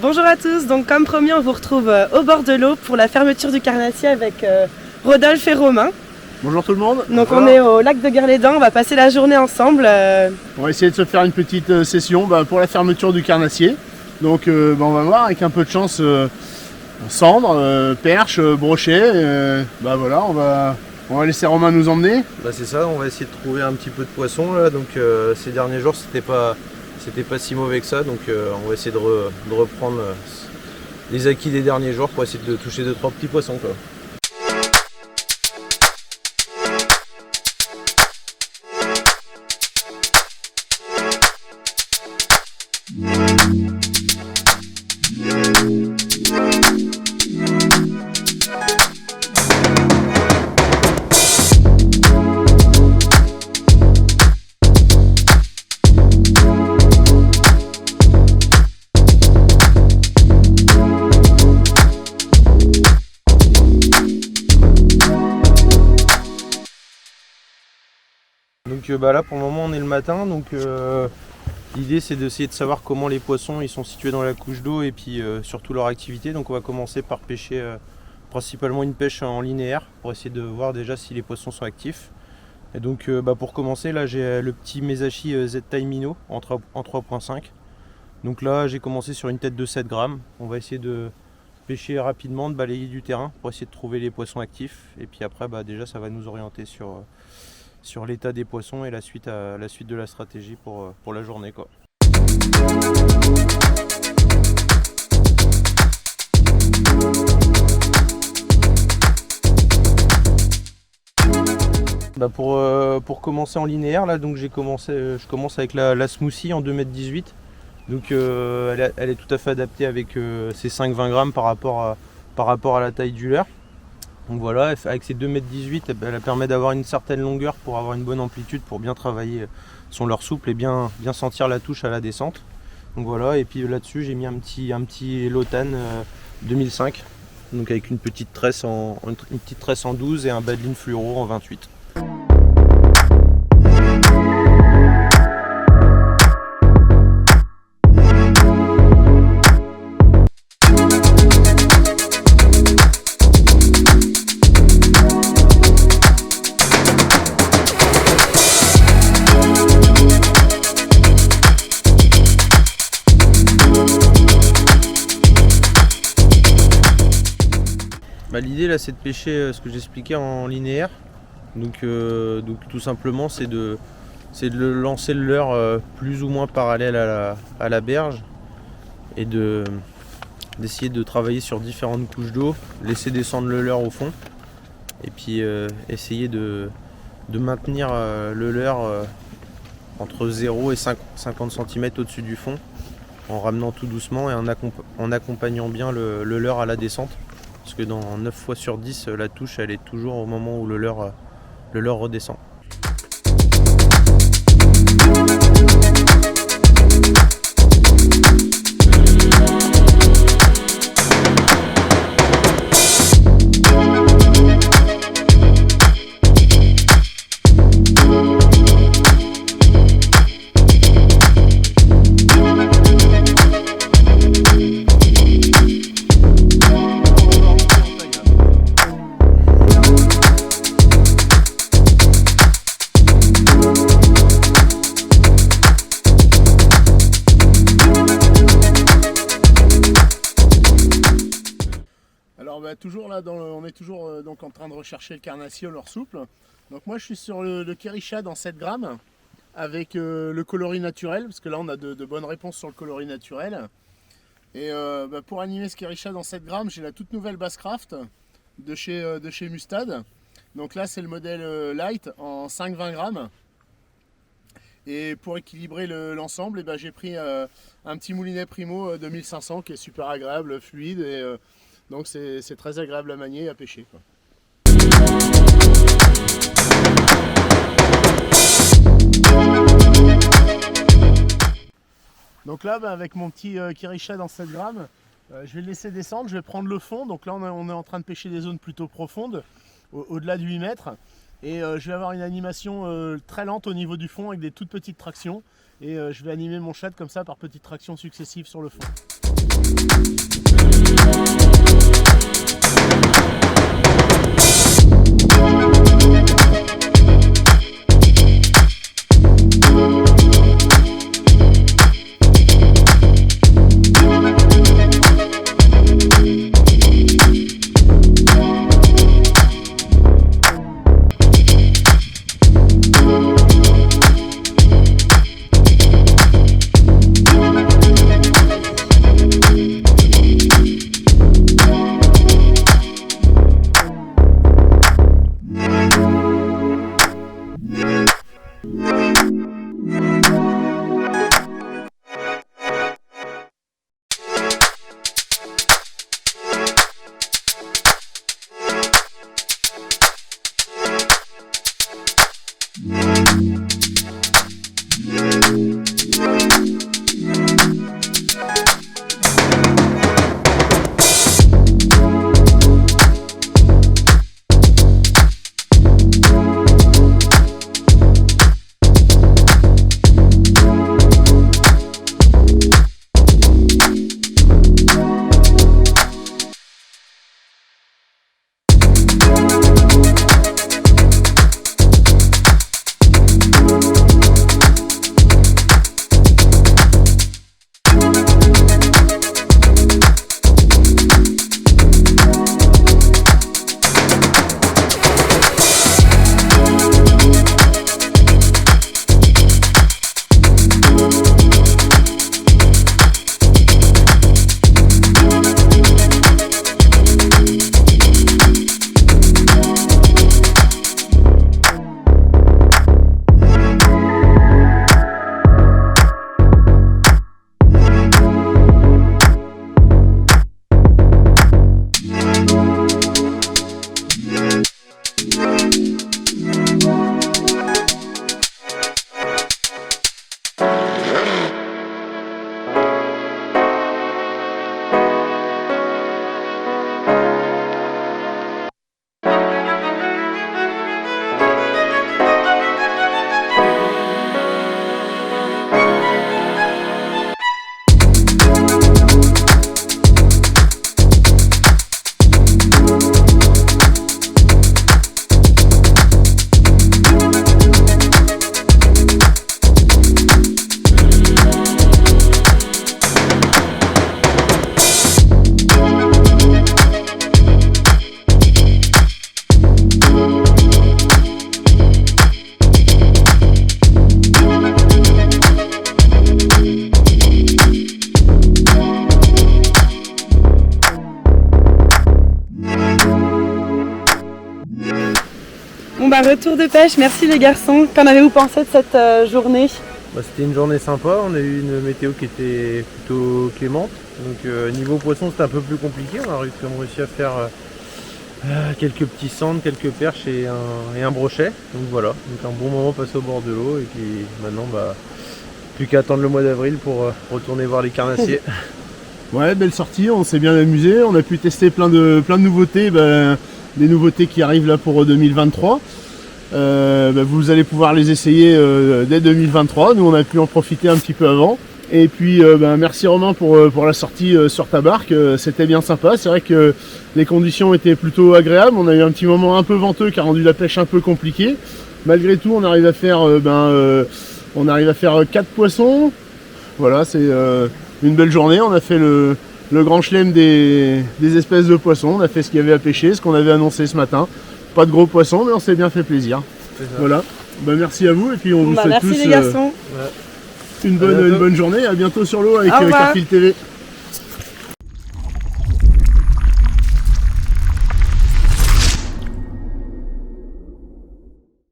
Bonjour à tous, donc comme promis on vous retrouve au bord de l'eau pour la fermeture du carnassier avec Rodolphe et Romain. Bonjour tout le monde. Donc on est au lac de Guerlédan, on va passer la journée ensemble. On va essayer de se faire une petite session pour la fermeture du carnassier. Donc on va voir avec un peu de chance cendre, perche, brochet. Voilà, on va laisser Romain nous emmener. C'est ça, on va essayer de trouver un petit peu de poisson là. Donc ces derniers jours c'était pas si mauvais que ça, donc on va essayer de reprendre les acquis des derniers jours pour essayer de toucher 2-3 petits poissons quoi. Donc là pour le moment on est le matin, donc l'idée c'est d'essayer de savoir comment les poissons ils sont situés dans la couche d'eau et puis surtout leur activité. Donc on va commencer par pêcher principalement une pêche en linéaire pour essayer de voir déjà si les poissons sont actifs. Et donc pour commencer là j'ai le petit Mesachi Z-Taille Minnow en 3.5. Donc là j'ai commencé sur une tête de 7 grammes. On va essayer de pêcher rapidement, de balayer du terrain pour essayer de trouver les poissons actifs. Et puis après déjà ça va nous orienter sur l'état des poissons et la suite de la stratégie pour la journée quoi. Pour commencer en linéaire là, donc je commence avec la smoothie en 2,18 m. Donc elle est tout à fait adaptée avec ses 5-20 grammes par rapport à la taille du leurre. Donc voilà, avec ces 2,18 m, elle permet d'avoir une certaine longueur pour avoir une bonne amplitude, pour bien travailler son leurre souple et bien sentir la touche à la descente. Donc voilà, et puis là-dessus j'ai mis un petit Lotan 2005, donc avec une petite tresse en 12 et un Badline fluoro en 28. L'idée là c'est de pêcher ce que j'expliquais en linéaire, donc tout simplement c'est de lancer le leurre plus ou moins parallèle à la berge et d'essayer de travailler sur différentes couches d'eau, laisser descendre le leurre au fond et puis essayer de maintenir le leurre entre 0 et 50 cm au-dessus du fond en ramenant tout doucement et en accompagnant bien le leurre à la descente. Parce que dans 9 fois sur 10, la touche elle est toujours au moment où le leurre redescend. Toujours là, on est toujours donc en train de rechercher le carnassier au leurre souple. Donc moi je suis sur le Kericha dans 7 grammes avec le coloris naturel, parce que là on a de bonnes réponses sur le coloris naturel. Et pour animer ce Kericha dans 7 grammes, j'ai la toute nouvelle Basscraft de chez Mustad. Donc là c'est le modèle light en 5-20 grammes. Et pour équilibrer l'ensemble, j'ai pris un petit moulinet Primo 2500 qui est super agréable, fluide et donc c'est très agréable à manier et à pêcher quoi. Donc là avec mon petit Kericha dans 7 grammes, je vais le laisser descendre, je vais prendre le fond. Donc là on est en train de pêcher des zones plutôt profondes, au-delà de 8 mètres. Et je vais avoir une animation très lente au niveau du fond avec des toutes petites tractions. Et je vais animer mon shad comme ça par petites tractions successives sur le fond. Bon bah retour de pêche, merci les garçons. Qu'en avez-vous pensé de cette journée? C'était une journée sympa, on a eu une météo qui était plutôt clémente. Donc niveau poisson c'était un peu plus compliqué, on a réussi à faire quelques petits sandres, quelques perches et un brochet. Donc voilà, donc un bon moment passé au bord de l'eau et puis maintenant plus qu'à attendre le mois d'avril pour retourner voir les carnassiers. Ouais, belle sortie, on s'est bien amusé, on a pu tester plein de nouveautés, des nouveautés qui arrivent là pour 2023. Vous allez pouvoir les essayer dès 2023, nous on a pu en profiter un petit peu avant. Et puis merci Romain pour la sortie sur ta barque, c'était bien sympa, c'est vrai que les conditions étaient plutôt agréables, on a eu un petit moment un peu venteux qui a rendu la pêche un peu compliquée. Malgré tout on arrive à faire 4 poissons, voilà c'est une belle journée, on a fait le grand chelem des espèces de poissons, on a fait ce qu'il y avait à pêcher, ce qu'on avait annoncé ce matin. Pas de gros poissons mais on s'est bien fait plaisir. Voilà, merci à vous et puis on vous souhaite tous les garçons. Une bonne journée, à bientôt sur l'eau avec Carfil TV.